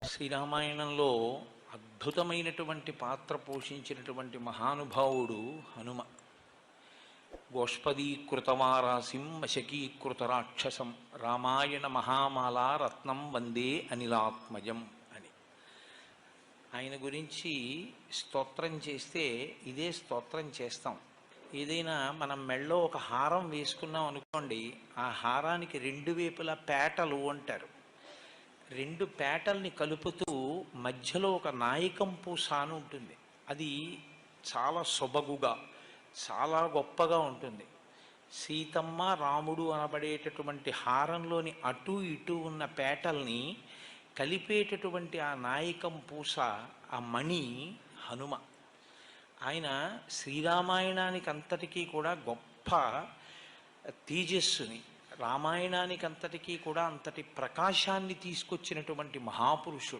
శ్రీరామాయణంలో అద్భుతమైనటువంటి పాత్ర పోషించినటువంటి మహానుభావుడు హనుమ. గోష్పదీకృతమారాసిం వశకీకృత రాక్షసం రామాయణ మహామాలా రత్నం వందే అనిలాత్మజం అని ఆయన గురించి స్తోత్రం చేస్తే ఇదే స్తోత్రం చేస్తాం. ఏదైనా మనం మెళ్ళో ఒక హారం వేసుకున్నాం అనుకోండి, ఆ హారానికి రెండు వైపులా పేటలు అంటారు. రెండు పేటల్ని కలుపుతూ మధ్యలో ఒక నాయకం పూస అని ఉంటుంది. అది చాలా సొబగుగా చాలా గొప్పగా ఉంటుంది. సీతమ్మ రాముడు అనబడేటటువంటి హారంలోని అటు ఇటు ఉన్న పేటల్ని కలిపేటటువంటి ఆ నాయకం పూస, ఆ మణి హనుమ. ఆయన శ్రీరామాయణానికి అంతటికీ కూడా గొప్ప తేజస్సుని, రామాయణానికి అంతటికీ కూడా అంతటి ప్రకాశాన్ని తీసుకొచ్చినటువంటి మహాపురుషుడు.